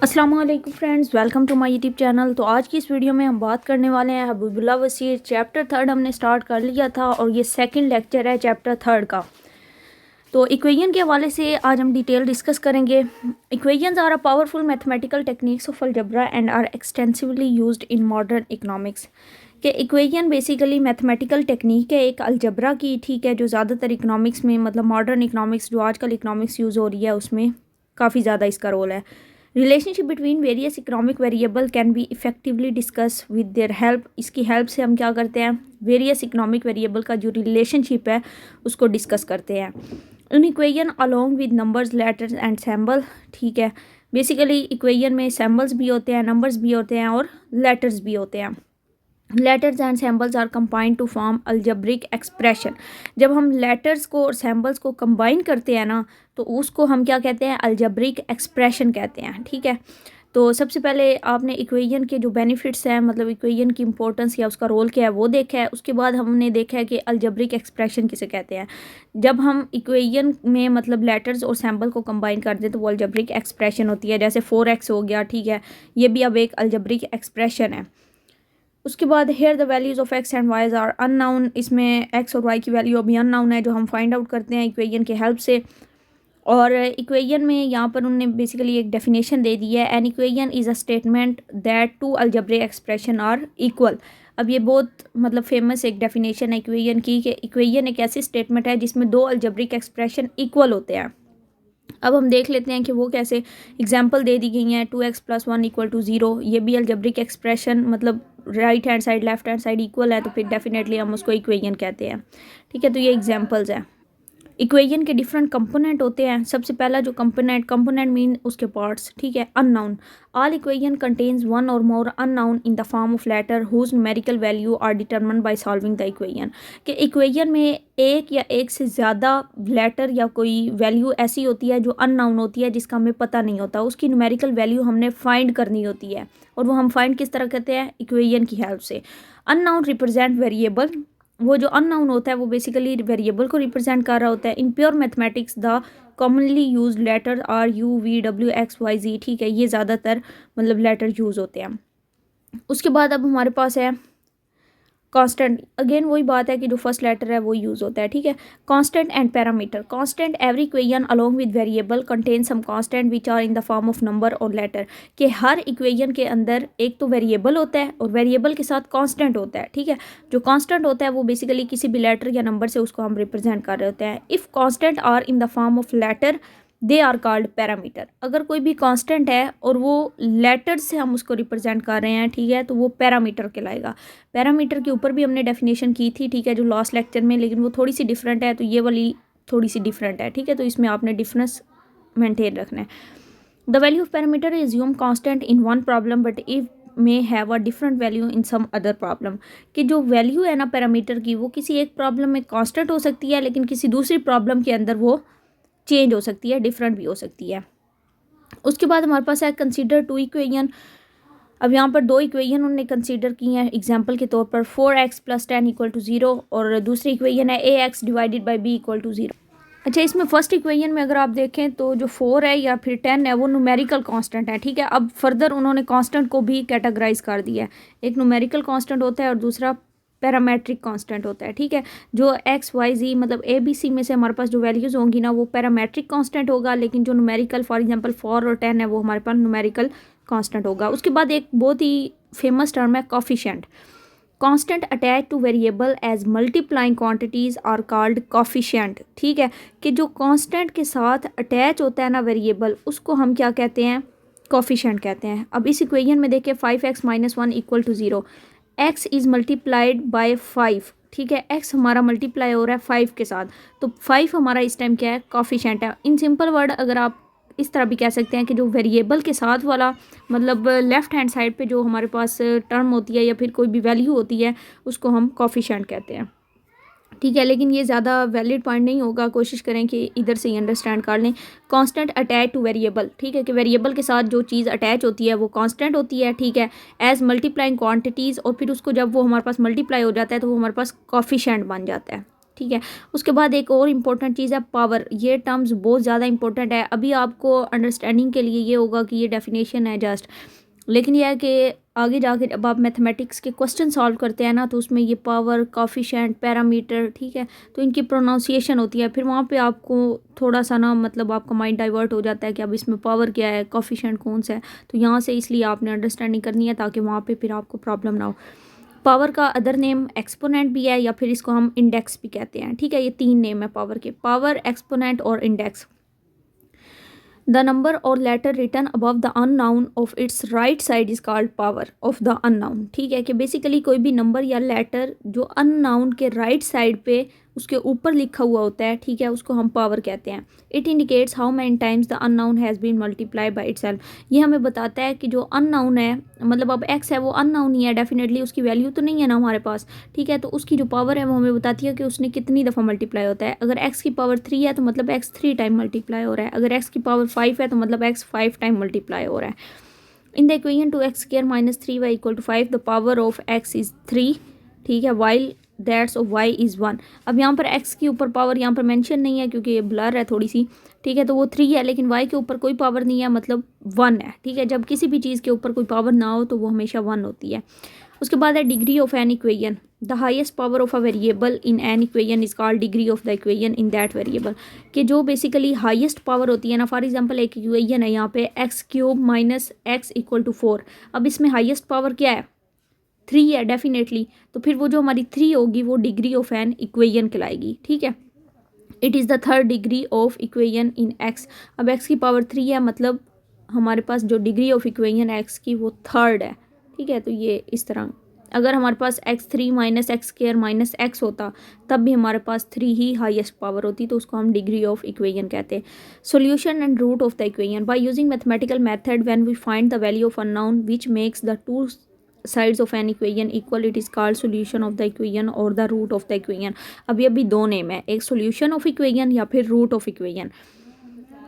अस्सलाम वालेकुम friends, welcome to my YouTube channel. तो आज की इस वीडियो में हम बात करने वाले हैं हबीबुल्लाह वसीर। चैप्टर 3 हमने स्टार्ट कर लिया था और ये सेकंड लेक्चर है चैप्टर 3 का। तो इक्वेशन के हवाले से आज हम डिटेल डिस्कस करेंगे। Equations are a powerful mathematical techniques of algebra and are extensively used in modern economics. कि इक्वेशन बेसिकली मैथमेटिकल टेक्निक है एक अलजेब्रा की, ठीक है, जो ज़्यादातर इकोनॉमिक्स में मतलब मॉडर्न इकोनॉमिक्स जो आजकल इकोनॉमिक्स यूज़ हो रही है उसमें काफ़ी ज़्यादा इसका रोल है। Relationship between various economic variable can be effectively discuss with their help. इसकी हेल्प से हम क्या करते हैं, वेरियस इकोनॉमिक वेरिएबल का जो रिलेशनशिप है उसको डिस्कस करते हैं। In equation along with numbers, letters and sample, ठीक है। बेसिकली इक्वेशन में सैम्बल्स भी होते हैं, नंबर्स भी होते हैं और लेटर्स भी होते हैं। Letters and symbols are combined to form algebraic expression. जब हम लेटर्स को और सैम्बल्स को कंबाइन करते हैं ना तो उसको हम क्या कहते हैं, अलजेब्रिक एक्सप्रेशन कहते हैं, ठीक है। तो सबसे पहले आपने इक्वेशन के जो बेनिफिट्स हैं, मतलब इक्वेशन की इंपॉर्टेंस या उसका रोल क्या है वो देखा है। उसके बाद हमने देखा है कि अलजेब्रिक एक्सप्रेशन किसे कहते हैं। जब हम इक्वेशन में मतलब लेटर्स और सैम्बल को कंबाइन करते हैं तो वो अलजेब्रिक एक्सप्रेशन होती है। जैसे 4x हो गया, ठीक है, ये भी अब एक अलजेब्रिक एक्सप्रेशन है। उसके बाद here the values of X and Y are unknown. इसमें एक्स और वाई की वैल्यू अभी अननाउन है जो हम फाइंड आउट करते हैं इक्वेशन के हेल्प से। और इक्वेशन में यहाँ पर उन्होंने बेसिकली एक डेफिनेशन दे दी है, an equation is a statement that two algebraic expression are equal. अब ये बहुत मतलब फेमस एक डेफिनेशन है इक्वेशन की कि इक्वेशन एक ऐसी स्टेटमेंट है जिसमें दो अलजेब्रिक एक्सप्रेशन इक्वल होते हैं। अब हम देख लेते हैं कि वो कैसे। एग्जाम्पल दे दी गई हैं, 2x+1 = 0। ये भी अलजेब्रिक एक्सप्रेशन मतलब right hand side left hand side equal है तो फिर डेफिनेटली हम उसको इक्वेशन कहते हैं, ठीक है। तो ये एग्जाम्पल्स हैं। इक्वेशन के डिफरेंट कंपोनेंट होते हैं। सबसे पहला जो कंपोनेंट मीन उसके पार्ट्स, ठीक है। Unknown, all equation contains one or more unknown in the form of letter whose numerical value are determined by solving the equation. कि इक्वेशन में एक या एक से ज़्यादा लेटर या कोई वैल्यू ऐसी होती है जो अननाउन होती है, जिसका हमें पता नहीं होता, उसकी न्यूमेरिकल वैल्यू हमने फाइंड करनी होती है। और वो हम फाइंड किस तरह करते हैं, इक्वेशन की हेल्प से। अननाउन रिप्रेजेंट वेरिएबल, वो जो अननाउन होता है वो बेसिकली वेरिएबल को रिप्रेजेंट कर रहा होता है। In pure mathematics the commonly use letter R U V W X Y Z, ठीक है, ये ज़्यादातर मतलब लेटर यूज़ होते हैं। उसके बाद अब हमारे पास है कांस्टेंट। अगेन वही बात है कि जो फर्स्ट लेटर है वो यूज़ होता है, ठीक है। Constant and parameter. Constant, every equation along with variable contain some constant which are in the form of number और लेटर। कि हर इक्वेशन के अंदर एक तो वेरिएबल होता है और वेरिएबल के साथ कांस्टेंट होता है, ठीक है। जो कांस्टेंट होता है वो बेसिकली किसी भी लेटर या नंबर से उसको हम रिप्रेजेंट कर रहे होते हैं। If constant are in the form of letter they are called parameter. अगर कोई भी कांस्टेंट है और वो लेटर से हम उसको रिप्रेजेंट कर रहे हैं, ठीक है, तो वो पैरामीटर कहलाएगा। पैरामीटर के ऊपर भी हमने डेफिनेशन की थी, ठीक है, जो लास्ट लेक्चर में, लेकिन वो थोड़ी सी डिफरेंट है, तो ये वाली थोड़ी सी डिफरेंट है, ठीक है। तो इसमें आपने डिफरेंस मेंटेन रखना है। The value of parameter is um constant in one problem but if me have a different value in some other problem. कि जो वैल्यू है ना पैरामीटर की, वो किसी एक प्रॉब्लम में कांस्टेंट हो सकती है लेकिन किसी दूसरी प्रॉब्लम के अंदर वो चेंज हो सकती है, डिफरेंट भी हो सकती है। उसके बाद हमारे पास है कंसीडर टू इक्वेशन। अब यहाँ पर दो इक्वेशन उन्होंने कंसीडर की हैं एग्जांपल के तौर पर, 4x + 10 = 0 और दूसरी इक्वेशन है ax / b = 0। अच्छा, इसमें फर्स्ट इक्वेशन में अगर आप देखें तो जो 4 है या फिर 10 है वो न्यूमेरिकल कांस्टेंट है, ठीक है। अब फर्दर उन्होंने कांस्टेंट को भी कैटेगराइज कर दिया है। एक न्यूमेरिकल कांस्टेंट होता है और दूसरा पैरामेट्रिक कांस्टेंट होता है, ठीक है। जो एक्स वाई जी मतलब ए बी सी में से हमारे पास जो वैल्यूज़ होंगी ना वो पैरामेट्रिक कांस्टेंट होगा, लेकिन जो न्यूमेरिकल फॉर एग्जांपल 4 और 10 है वो हमारे पास न्यूमेरिकल कांस्टेंट होगा। उसके बाद एक बहुत ही फेमस टर्म है coefficient. Constant attach to variable as multiplying quantities are called coefficient, ठीक है। कि जो कांस्टेंट के साथ अटैच होता है ना वेरिएबल, उसको हम क्या कहते हैं, कोफिशिएंट कहते हैं। अब इस इक्वेशन में देखिए 5x - 1 = 0, x is multiplied by 5, ठीक है। x हमारा मल्टीप्लाई हो रहा है 5 के साथ, तो 5 हमारा इस टाइम क्या है, कोफिशिएंट है। इन सिंपल वर्ड अगर आप इस तरह भी कह सकते हैं कि जो वेरिएबल के साथ वाला मतलब लेफ़्ट हैंड साइड पे जो हमारे पास टर्म होती है या फिर कोई भी वैल्यू होती है उसको हम कोफिशिएंट कहते हैं, ठीक है। लेकिन ये ज़्यादा वैलिड पॉइंट नहीं होगा, कोशिश करें कि इधर से ही अंडरस्टैंड कर लें। कांस्टेंट अटैच टू वेरिएबल, ठीक है, कि वेरिएबल के साथ जो चीज़ अटैच होती है वो कांस्टेंट होती है, ठीक है, एज मल्टीप्लाइंग क्वांटिटीज़। और फिर उसको जब वो हमारे पास मल्टीप्लाई हो जाता है तो वो हमारे पास कोफिशिएंट बन जाता है, ठीक है। उसके बाद एक और इम्पोर्टेंट चीज़ है पावर। ये टर्म्स बहुत ज़्यादा इंपॉर्टेंट है। अभी आपको अंडरस्टैंडिंग के लिए ये होगा कि ये डेफिनेशन है जस्ट, लेकिन यह है कि आगे जाके जब आप मैथमेटिक्स के क्वेश्चन सॉल्व करते हैं ना, तो उसमें ये पावर, कोफिशिएंट, पैरामीटर, ठीक है, तो इनकी प्रोनाउंसिएशन होती है। फिर वहाँ पे आपको थोड़ा सा ना मतलब आपका माइंड डाइवर्ट हो जाता है कि अब इसमें पावर क्या है, कोफिशिएंट कौन सा है। तो यहाँ से इसलिए आपने अंडरस्टैंडिंग करनी है ताकि वहाँ पे फिर आपको प्रॉब्लम ना हो। पावर का अदर नेम एक्सपोनेंट भी है या फिर इसको हम इंडेक्स भी कहते हैं, ठीक है। ये 3 नेम है पावर के, पावर, एक्सपोनेंट और इंडेक्स। द नंबर और letter written above the unknown of its right side is called power of the unknown, ठीक है। कि बेसिकली कोई भी नंबर या लेटर जो अननाउन के राइट साइड पे उसके ऊपर लिखा हुआ होता है, ठीक है, उसको हम पावर कहते हैं। It indicates how many times the unknown has been multiply by itself. ये हमें बताता है कि जो अननाउन है, मतलब अब एक्स है वो अननाउन ही है, डेफिनेटली उसकी वैल्यू तो नहीं है ना हमारे पास, ठीक है। तो उसकी जो पावर है वो हमें बताती है कि उसने कितनी दफ़ा मल्टीप्लाई होता है। अगर एक्स की पावर 3 है तो मतलब एक्स 3 टाइम मल्टीप्लाई हो रहा है। अगर एक्स की पावर 5 है तो मतलब एक्स 5 टाइम मल्टीप्लाई हो रहा है। In the equation two x square minus 3y equal to 5 the power of x is 3, ठीक है, while that's of y is 1। अब यहाँ पर x के ऊपर पावर यहाँ पर मेंशन नहीं है क्योंकि ये ब्लर है थोड़ी सी, ठीक है, तो वो 3 है, लेकिन y के ऊपर कोई पावर नहीं है, मतलब 1 है, ठीक है। जब किसी भी चीज़ के ऊपर कोई पावर ना हो तो वो हमेशा 1 होती है। उसके बाद है degree of an equation. The highest power of a variable in an equation is called degree of the equation in that variable. कि जो बेसिकली हाईएस्ट पावर होती है ना, फॉर एग्जांपल एक इक्वेशन है यहाँ पे x cube minus x equal to 4। अब इसमें हाईएस्ट पावर क्या है, 3 है डेफिनेटली, तो फिर वो जो हमारी 3 होगी वो डिग्री ऑफ एन इक्वेशन कहलाएगी, ठीक है। It is the third degree of equation in x. अब एक्स की पावर 3 है, मतलब हमारे पास जो डिग्री ऑफ इक्वेशन एक्स की वो थर्ड है, ठीक है। तो ये इस तरह, अगर हमारे पास x3 minus x square minus x होता तब भी हमारे पास 3 ही हाईएस्ट पावर होती, तो उसको हम डिग्री ऑफ इक्वेशन कहते हैं। Solution and root of the equation by using mathematical method when we find the value of unknown which makes the two sides of an equation equal, it is called solution of the equation और the root of the equation. अभी अभी 2 name है, एक solution of equation या फिर root of equation.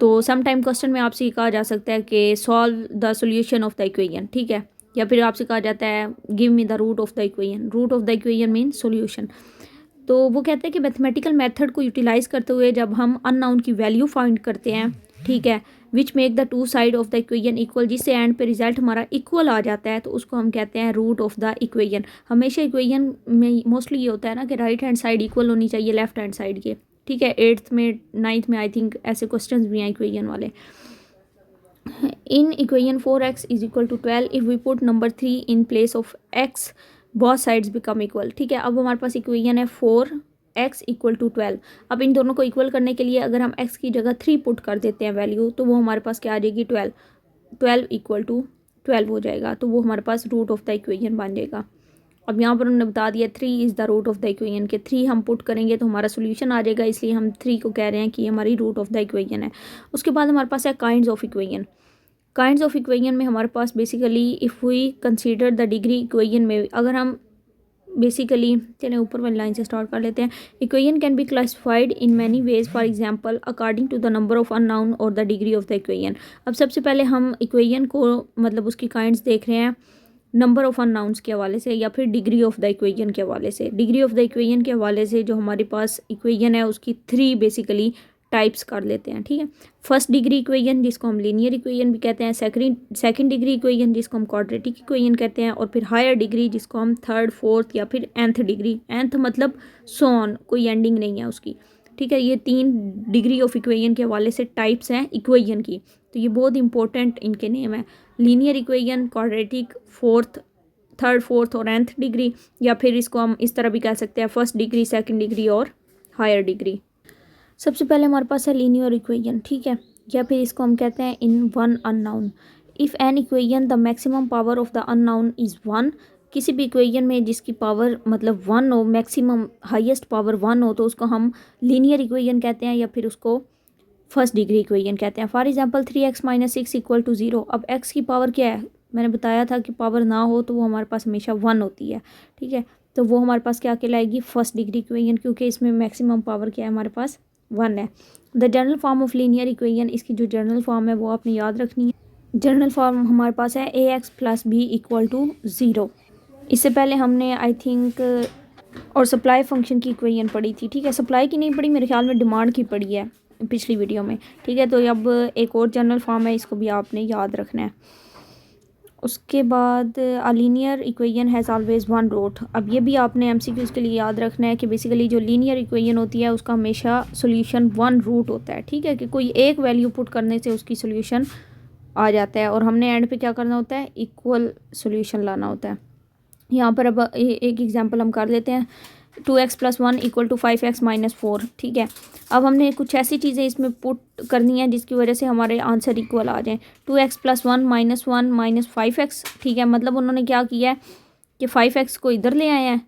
तो some time question में आपसे कहा जा सकता है कि solve the solution of the equation, ठीक है, या फिर आपसे कहा जाता है give me the root of the equation. Root of the equation mean solution. तो वो कहते हैं कि मैथमेटिकल मेथड को यूटिलाइज करते हुए जब हम अननाउन की वैल्यू फाइंड करते हैं, ठीक है, which make the two side of the equation equal, जिससे एंड पे रिजल्ट हमारा इक्वल आ जाता है, तो उसको हम कहते हैं रूट ऑफ द इक्वेशन। हमेशा इक्वेशन में मोस्टली ये होता है ना कि राइट हैंड साइड इक्वल होनी चाहिए लेफ्ट हैंड साइड के, ठीक है। 8th में 9th में आई थिंक ऐसे क्वेश्चंस भी हैं इक्वेशन वाले। In equation 4x is equal to 12 if we put number 3 in place of x both sides become equal, ठीक है। अब हमारे पास इक्वेशन है 4x इक्वल टू 12। अब इन दोनों को इक्वल करने के लिए अगर हम x की जगह 3 पुट कर देते हैं वैल्यू, तो वो हमारे पास क्या आ जाएगी 12। 12 इक्वल टू 12 हो जाएगा, तो वो हमारे पास रूट ऑफ द इक्वेशन बन जाएगा। अब यहाँ पर उन्होंने बता दिया 3 is the root of the equation के 3 हम पुट करेंगे तो हमारा सोल्यूशन आ जाएगा, इसलिए हम 3 को कह रहे हैं कि हमारी रूट ऑफ द इक्वेशन है। उसके बाद हमारे पास है kinds of equation. Kinds of equation में हमारे पास basically if we consider the degree equation में, अगर हम बेसिकली चलें ऊपर वाली लाइन से स्टार्ट कर लेते हैं। Equation can be classified in many ways, for example according to the number of unknown और the degree of the equation. अब सबसे पहले हम इक्वेशन को मतलब उसकी काइंड्स देख रहे हैं नंबर ऑफ अननाउंस के हवाले से या फिर डिग्री ऑफ द इक्वेशन के हवाले से। डिग्री ऑफ द इक्वेशन के हवाले से जो हमारे पास इक्वेशन है उसकी 3 बेसिकली टाइप्स कर लेते हैं, ठीक है। फर्स्ट डिग्री इक्वेशन जिसको हम लीनियर इक्वेशन भी कहते हैं, सेकंड डिग्री इक्वेशन जिसको हम क्वाड्रेटिक इक्वेशन कहते हैं, और फिर हायर डिग्री जिसको हम थर्ड, फोर्थ या फिर nth डिग्री, nth मतलब सो ऑन, कोई एंडिंग नहीं है उसकी, ठीक है। ये 3 डिग्री ऑफ इक्वेशन के हवाले से टाइप्स हैं इक्वेशन की, तो ये बहुत इंपॉर्टेंट इनके नेम है। Linear equation, quadratic, third, fourth और nth डिग्री, या फिर इसको हम इस तरह भी कह सकते हैं फर्स्ट डिग्री, सेकंड डिग्री और हायर डिग्री। सबसे पहले हमारे पास है लीनियर इक्वेशन, ठीक है, या फिर इसको हम कहते हैं in one unknown. If an equation the maximum power of the unknown is 1, किसी भी इक्वेशन में जिसकी पावर मतलब 1 हो, मैक्सिमम हाईएस्ट पावर 1 हो, तो उसको हम लीनियर इक्वेशन कहते हैं या फिर उसको फर्स्ट डिग्री इक्वेशन कहते हैं। For example 3x minus 6 equal to 0। अब x की पावर क्या है, मैंने बताया था कि पावर ना हो तो वो हमारे पास हमेशा 1 होती है, ठीक है। तो वो हमारे पास क्या कहलाएगी, फर्स्ट डिग्री इक्वेशन, क्योंकि इसमें मैक्सिमम पावर क्या है हमारे पास 1 है। The general form of linear equation, इसकी जो जनरल फॉर्म है वो आपने याद रखनी है। जनरल फॉर्म हमारे पास है ax plus b equal to 0। इससे पहले हमने आई थिंक और सप्लाई फंक्शन की इक्वेशन पढ़ी थी, ठीक है। सप्लाई की नहीं पढ़ी, मेरे ख्याल में डिमांड की पढ़ी है पिछली वीडियो में, ठीक है। तो अब एक और जनरल फॉर्म है, इसको भी आपने याद रखना है। उसके बाद a linear equation has always one root. अब ये भी आपने एमसीक्यूज़ के लिए याद रखना है कि बेसिकली जो लीनियर इक्वेशन होती है उसका हमेशा सोल्यूशन वन रूट होता है, ठीक है, कि कोई एक वैल्यू पुट करने से उसकी सोल्यूशन आ जाता है और हमने एंड पे क्या करना होता है, इक्वल सोल्यूशन लाना होता है। यहाँ पर अब एक एग्जांपल हम कर लेते हैं, 2x + 1 = 5x - 4, ठीक है। अब हमने कुछ ऐसी चीज़ें इसमें पुट करनी है जिसकी वजह से हमारे आंसर इक्वल आ जाएं। 2x + 1 - 1 - 5x, ठीक है। मतलब उन्होंने क्या किया है कि 5x को इधर ले आए हैं।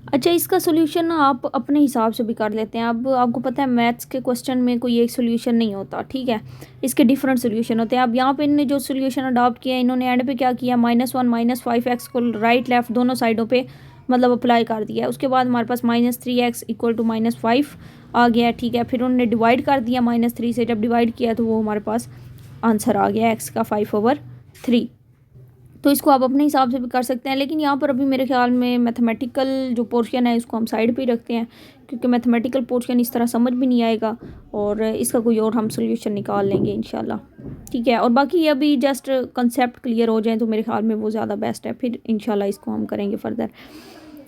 अच्छा, इसका सोल्यूशन आप अपने हिसाब से भी कर लेते हैं। अब आपको पता है मैथ्स के क्वेश्चन में कोई एक सोल्यूशन नहीं होता, ठीक है, इसके डिफरेंट सोल्यूशन होते हैं। अब यहाँ पे इन्होंने जो सोल्यूशन अडॉप्ट किया है, इन्होंने एंड पे क्या किया, -1 - 5x को राइट लेफ्ट दोनों साइडों पे मतलब अप्लाई कर दिया है। उसके बाद हमारे पास -3x = -5 आ गया, ठीक है। फिर उन्होंने डिवाइड कर दिया -3 से, जब डिवाइड किया तो वो हमारे पास आंसर आ गया x का 5/3। तो इसको आप अपने हिसाब से भी कर सकते हैं, लेकिन यहाँ पर अभी मेरे ख्याल में मैथमेटिकल जो पोर्शन है इसको हम साइड पे ही रखते हैं, क्योंकि मैथमेटिकल पोर्शन इस तरह समझ भी नहीं आएगा और इसका कोई और हम सोल्यूशन निकाल लेंगे इंशाल्लाह, ठीक है। और बाकी ये अभी जस्ट कंसेप्ट क्लियर हो जाए तो मेरे ख्याल में वो ज़्यादा बेस्ट है, फिर इंशाल्लाह इसको हम करेंगे फर्दर।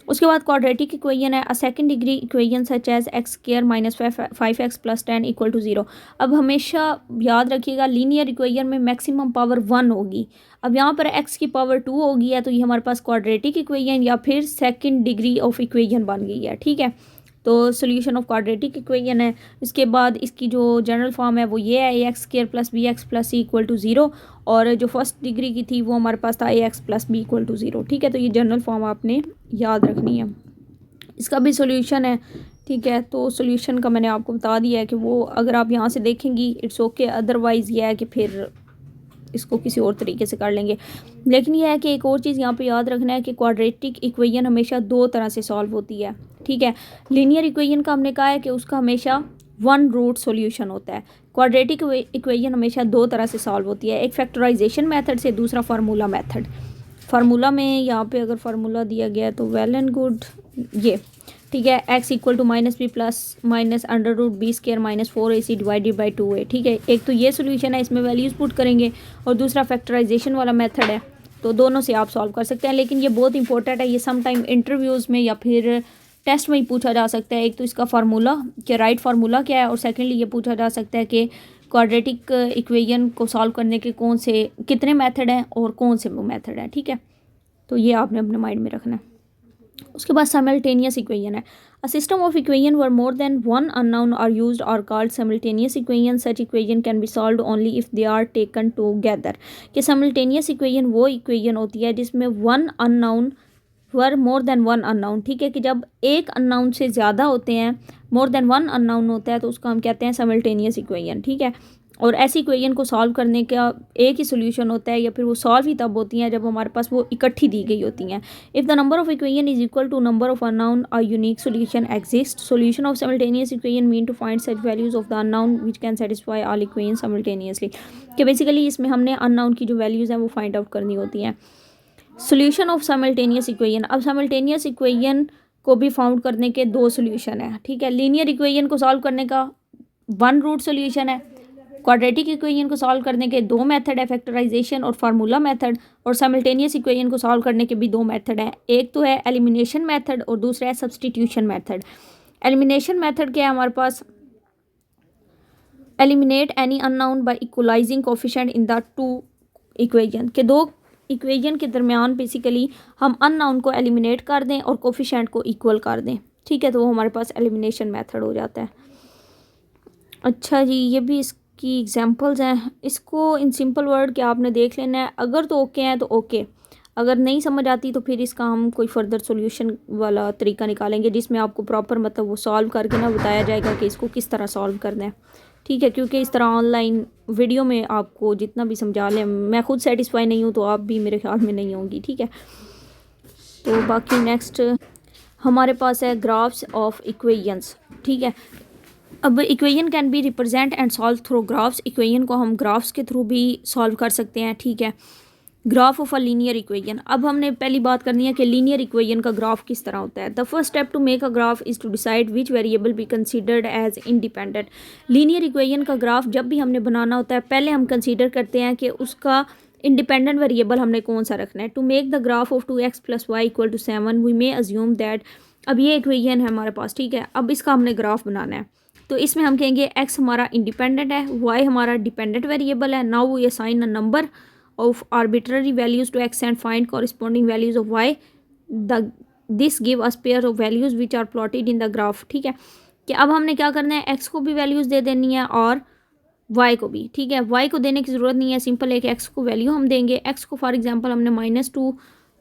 उसके बाद क्वाड्रेटिक इक्वेशन है, a second degree equation such as x² - 5x + 10 = 0। अब हमेशा याद रखिएगा लीनियर इक्वेशन में मैक्सिमम पावर 1 होगी। अब यहाँ पर x की पावर 2 होगी है, तो ये हमारे पास क्वाड्रेटिक इक्वेशन या फिर सेकंड डिग्री ऑफ इक्वेशन बन गई है, ठीक है। तो सोल्यूशन ऑफ क्वाड्रेटिक इक्वेशन है। इसके बाद इसकी जो जनरल फॉर्म है वो ये है, a² + bx + c = 0, और जो फर्स्ट डिग्री की थी वो हमारे पास था ax + b = 0, ठीक है। तो ये जनरल फॉर्म आपने याद रखनी है। इसका भी सोल्यूशन है, ठीक है। तो सोल्यूशन का मैंने आपको बता दिया है कि वो अगर आप यहाँ से देखेंगी इट्स ओके, अदरवाइज़ ये है कि फिर इसको किसी और तरीके से कर लेंगे। लेकिन यह है कि एक और चीज़ यहाँ पे याद रखना है कि क्वाड्रेटिक इक्वेशन हमेशा दो तरह से सॉल्व होती है, ठीक है। लीनियर इक्वेशन का हमने कहा है कि उसका हमेशा वन रूट सॉल्यूशन होता है। क्वाड्रेटिक इक्वेशन हमेशा दो तरह से सॉल्व होती है, एक फैक्टराइजेशन मेथड से, दूसरा फार्मूला मेथड। फार्मूला में यहाँ पे अगर फार्मूला दिया गया है तो वेल एंड गुड, ये ठीक है, x = -b + -√b² - 4ac / 2a, ठीक है। एक तो ये सोल्यूशन है, इसमें वैल्यूज़ पुट करेंगे, और दूसरा फैक्टराइजेशन वाला मेथड है। तो दोनों से आप सॉल्व कर सकते हैं, लेकिन ये बहुत इंपॉर्टेंट है, ये सम टाइम इंटरव्यूज़ में या फिर टेस्ट में ही पूछा जा सकता है। एक तो इसका फार्मूला कि राइट फार्मूला क्या है, और सेकेंडली ये पूछा जा सकता है कि क्वाड्रेटिक इक्वेशन को सॉल्व करने के कौन से कितने मेथड हैं और कौन से वो मेथड हैं, ठीक है। तो ये आपने अपने माइंड में रखना है। उसके बाद साइमल्टेनियस इक्वेशन है, a system of equation where more than one unknown are used are called simultaneous equation. Such equation can be solved only if they are taken together. कि साइमल्टेनियस इक्वेशन वो equation होती है जिसमें one unknown or more than one unknown, ठीक है, कि जब एक अननोन से ज़्यादा होते हैं, मोर देन वन अननोन होता है, तो उसको हम कहते हैं साइमल्टेनियस इक्वेशन, ठीक है। और ऐसी इक्वेशन को सॉल्व करने का एक ही सोल्यूशन होता है, या फिर वो सॉल्व ही तब होती हैं जब हमारे पास वो इकट्ठी दी गई होती हैं। If the number of equation is equal to number of unknown, a unique solution exist. Solution of simultaneous equation mean to find such values of the unknown which can satisfy all equation simultaneously. कि basically इसमें हमने unknown की जो values हैं वो find out करनी होती हैं। सोल्यूशन ऑफ साइमल्टेनियस इक्वेशन, अब साइमल्टेनियस इक्वेशन को भी फाउंड करने के दो सोल्यूशन है, ठीक है। लीनियर इक्वेशन को सॉल्व करने का वन रूट सोल्यूशन है, क्वाड्रेटिक इक्वेशन को सॉल्व करने के दो मेथड है, फैक्टराइजेशन और फार्मूला मेथड। और साइमल्टेनियस इक्वेशन को सॉल्व करने के भी दो मेथड हैं, एक तो है एलिमिनेशन मेथड और दूसरा है सब्सटीट्यूशन मेथड। एलिमिनेशन मेथड क्या है हमारे पास, eliminate any unknown by equalizing coefficient in the two equation. के दो इक्वेशन के दरमियान बेसिकली हम अननोन को एलिमिनेट कर दें और कोफिशिएंट को इक्वल कर दें, ठीक है। तो वो हमारे पास एलिमिनेशन मेथड हो जाता है। अच्छा जी, ये भी इसकी एग्जांपल्स हैं। इसको इन सिंपल वर्ड क्या आपने देख लेना है, अगर तो ओके हैं तो ओके, अगर नहीं समझ आती तो फिर इसका हम कोई फर्दर सॉल्यूशन वाला तरीका निकालेंगे जिसमें आपको प्रॉपर मतलब वो सॉल्व करके ना बताया जाएगा कि इसको किस तरह सॉल्व करना है, ठीक है। क्योंकि इस तरह ऑनलाइन वीडियो में आपको जितना भी समझा लें, मैं खुद सेटिस्फाई नहीं हूँ तो आप भी मेरे ख्याल में नहीं होंगी, ठीक है। तो बाकी नेक्स्ट हमारे पास है ग्राफ्स ऑफ इक्वेशंस, ठीक है। अब equation can B represent and solve through graphs. Equation को हम ग्राफ्स के थ्रू भी सॉल्व कर सकते हैं, ठीक है। Graph of a linear equation. अब हमने पहली बात करनी है कि लीनियर इक्वेशन का ग्राफ किस तरह होता है। The first step to make a graph is to decide which variable be considered as independent. Linear equation का ग्राफ जब भी हमने बनाना होता है पहले हम कंसीडर करते हैं कि उसका इंडिपेंडेंट वेरिएबल हमने कौन सा रखना है। To make the graph of 2x + y = 7 we may assume that. अब ये इक्वेशन है हमारे पास, ठीक है। अब इसका हमने ग्राफ बनाना है तो इसमें हम कहेंगे x हमारा इंडिपेंडेंट है, y हमारा डिपेंडेंट वेरिएबल है। Now we assign a number of arbitrary values to x and find corresponding values of y. This give us pair of values which are plotted in the graph। ठीक है कि अब हमने क्या करना है, x को भी वैल्यूज़ दे देनी है और y को भी, ठीक है। y को देने की ज़रूरत नहीं है, सिंपल है कि x को वैल्यू हम देंगे। x को फॉर एग्जांपल हमने -2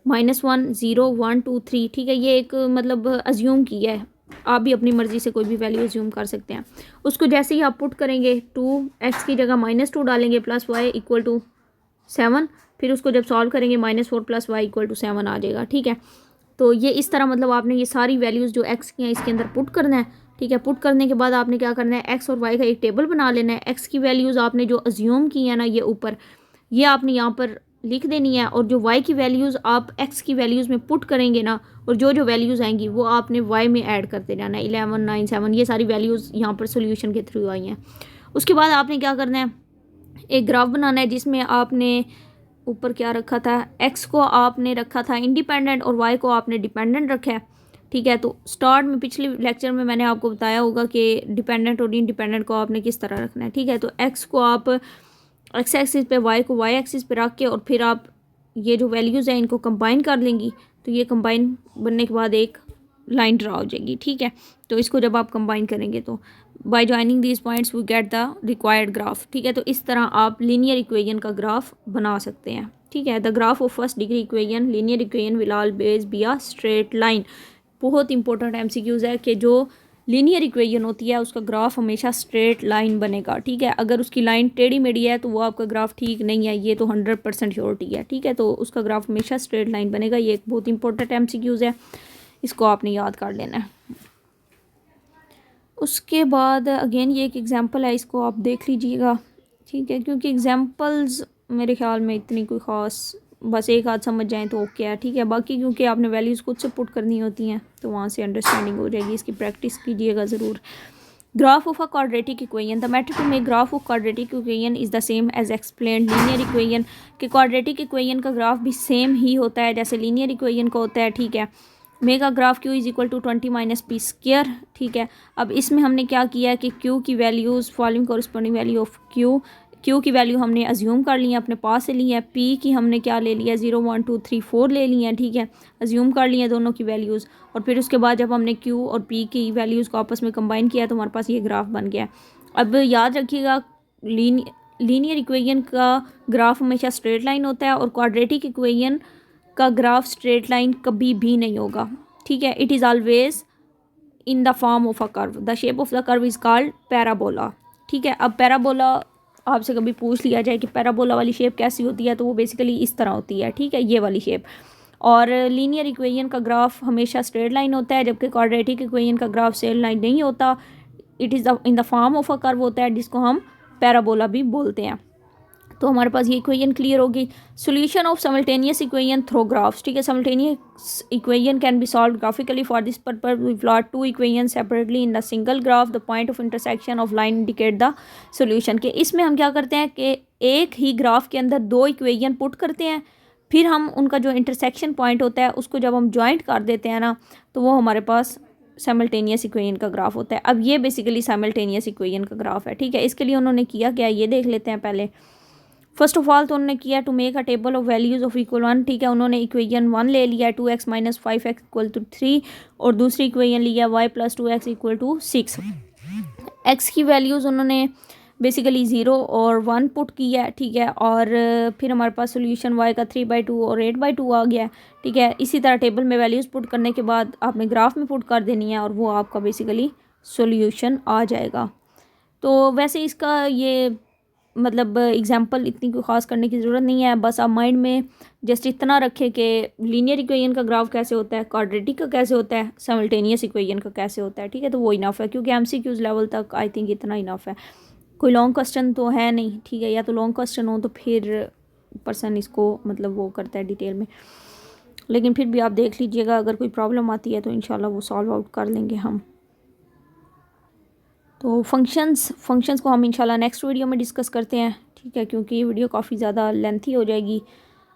-1 0 1 2 3, ठीक है। ये एक मतलब अज्यूम किया है, आप भी अपनी मर्ज़ी से कोई भी वैल्यू अज्यूम कर सकते हैं। उसको जैसे ही आप पुट करेंगे 2x की जगह -2 डालेंगे प्लस y = 7, फिर उसको जब सॉल्व करेंगे -4 + y = 7 आ जाएगा, ठीक है। तो ये इस तरह मतलब आपने ये सारी वैल्यूज़ जो x की हैं इसके अंदर पुट करना है, ठीक है। पुट करने के बाद आपने क्या करना है, x और y का एक टेबल बना लेना है। x की वैल्यूज़ आपने जो अज्यूम की है ना ये ऊपर, ये आपने यहाँ पर लिख देनी है, और जो y की वैल्यूज़ आप x की वैल्यूज़ में पुट करेंगे ना, और जो जो वैल्यूज़ आएंगी वो आपने y में ऐड करते जाना है। 11 9 7 ये सारी वैल्यूज़ यहाँ पर सोल्यूशन के थ्रू आई हैं। उसके बाद आपने क्या करना है, एक ग्राफ बनाना है जिसमें आपने ऊपर क्या रखा था, x को आपने रखा था इंडिपेंडेंट और y को आपने डिपेंडेंट रखा है, ठीक है। तो स्टार्ट में पिछले लेक्चर में मैंने आपको बताया होगा कि डिपेंडेंट और इंडिपेंडेंट को आपने किस तरह रखना है, ठीक है। तो x को आप x एक्सिस पे, y को y एक्सिस पे रख के, और फिर आप ये जो वैल्यूज़ हैं इनको कंबाइन कर लेंगी, तो ये कंबाइन बनने के बाद एक लाइन ड्रा हो जाएगी, ठीक है। तो इसको जब आप कंबाइन करेंगे तो by joining these points we get the required graph, ठीक है। तो इस तरह आप लीनियर इक्वेशन का ग्राफ बना सकते हैं, ठीक है। The graph of first degree equation linear equation will always be a straight line. बहुत इंपॉर्टेंट MCQs है कि जो लीनियर इक्वेशन होती है उसका ग्राफ हमेशा स्ट्रेट लाइन बनेगा, ठीक है। अगर उसकी लाइन टेढ़ी मेढ़ी है तो वो आपका ग्राफ ठीक नहीं है, ये तो 100% श्योरिटी है, ठीक है। तो उसका ग्राफ हमेशा स्ट्रेट लाइन बनेगा। ये एक बहुत इंपॉर्टेंट MCQs है, इसको आपने याद कर लेना है। उसके बाद अगेन ये एक एग्जांपल है, इसको आप देख लीजिएगा, ठीक है। क्योंकि एग्जांपल्स मेरे ख्याल में इतनी कोई ख़ास, बस एक आध समझ जाएं तो ओके है, ठीक है। बाकी क्योंकि आपने वैल्यूज़ खुद से पुट करनी होती हैं तो वहाँ से अंडरस्टैंडिंग हो जाएगी, इसकी प्रैक्टिस कीजिएगा ज़रूर। Graph of a quadratic equation. The method to make graph of quadratic equation is the same as explained linear equation. कि क्वाड्रेटिक इक्वेशन का ग्राफ भी सेम ही होता है जैसे लीनियर इक्वेशन का होता है, ठीक है। मेगा ग्राफ q = 20 - p², ठीक है। अब इसमें हमने क्या किया है कि q की values following corresponding value of q की वैल्यू हमने अज्यूम कर ली है, अपने पास से ली है। p की हमने क्या ले लिया, 0 1 2 3 4 ले ली है, ठीक है। अज्यूम कर ली है दोनों की वैल्यूज़, और फिर उसके बाद जब हमने q और p की वैल्यूज़ को आपस में कंबाइन किया तो हमारे पास ये ग्राफ बन गया। अब याद रखिएगा लीनियर इक्वेशन का ग्राफ हमेशा स्ट्रेट लाइन होता है और क्वाड्रेटिक इक्वेशन का ग्राफ स्ट्रेट लाइन कभी भी नहीं होगा, ठीक है। It is always in the form of a curve. The shape of the curve is called parabola, ठीक है। अब पैराबोला आपसे कभी पूछ लिया जाए कि पैराबोला वाली शेप कैसी होती है, तो वो बेसिकली इस तरह होती है, ठीक है, ये वाली शेप। और लीनियर इक्वेशन का ग्राफ हमेशा स्ट्रेट लाइन होता है, जबकि क्वाड्रेटिक इक्वेशन का ग्राफ स्ट्रेट लाइन नहीं होता, it is in the form of a curve होता है, जिसको हम पैराबोला भी बोलते हैं। तो हमारे पास ये इक्वेशन क्लियर होगी। Solution of simultaneous equation through graphs, ठीक है। Simultaneous equation can be solve graphically. For this purpose we plot two equation separately in the single graph. The point of intersection of line indicate the solution. के इसमें हम क्या करते हैं कि एक ही ग्राफ के अंदर दो इक्वेशन पुट करते हैं, फिर हम उनका जो इंटरसेक्शन पॉइंट होता है उसको जब हम ज्वाइंट कर देते हैं ना, तो वो हमारे पास साइमल्टेनियस इक्वेशन का ग्राफ होता है। अब ये बेसिकली साइमल्टेनियस इक्वेशन का ग्राफ है, ठीक है। इसके लिए उन्होंने किया क्या, ये देख लेते हैं पहले। फर्स्ट ऑफ ऑल तो उन्होंने किया to make a table of values of equal 1, ठीक है। उन्होंने इक्वेशन 1 ले लिया 2x - 5x = 3, और दूसरी इक्वेशन लिया y + 2x = 6। x की वैल्यूज़ उन्होंने बेसिकली 0 और 1 पुट किया है, ठीक है। और फिर हमारे पास सोल्यूशन y का 3/2 और 8/2 आ गया, ठीक है। इसी तरह टेबल में वैल्यूज़ पुट करने के बाद आपने ग्राफ में पुट कर देनी है और वो आपका बेसिकली सोल्यूशन आ जाएगा। तो वैसे इसका ये मतलब एग्जांपल इतनी कोई ख़ास करने की ज़रूरत नहीं है, बस आप माइंड में जस्ट इतना रखें कि लीनियर इक्वेशन का ग्राफ कैसे होता है, क्वाड्रेटिक का कैसे होता है, साइमल्टेनियस इक्वेशन का कैसे होता है, ठीक है। तो वो इनफ है, क्योंकि MCQs लेवल तक आई थिंक इतना इनफ है। कोई लॉन्ग क्वेश्चन तो है नहीं, ठीक है। या तो लॉन्ग क्वेश्चन हो तो फिर पर्सन इसको मतलब वो करता है डिटेल में, लेकिन फिर भी आप देख लीजिएगा, अगर कोई प्रॉब्लम आती है तो इंशाल्लाह वो सॉल्व आउट कर लेंगे हम। तो फंक्शंस को हम इंशाल्लाह नेक्स्ट वीडियो में डिस्कस करते हैं, ठीक है, क्योंकि ये वीडियो काफ़ी ज़्यादा लेंथी हो जाएगी।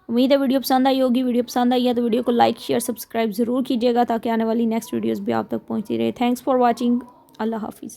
उम्मीद है वीडियो पसंद आई होगी। वीडियो पसंद आई है तो वीडियो को लाइक शेयर सब्सक्राइब ज़रूर कीजिएगा ताकि आने वाली नेक्स्ट वीडियोज़ भी आप तक पहुँचती रहे। Thanks for watching. अल्लाह हाफिज़।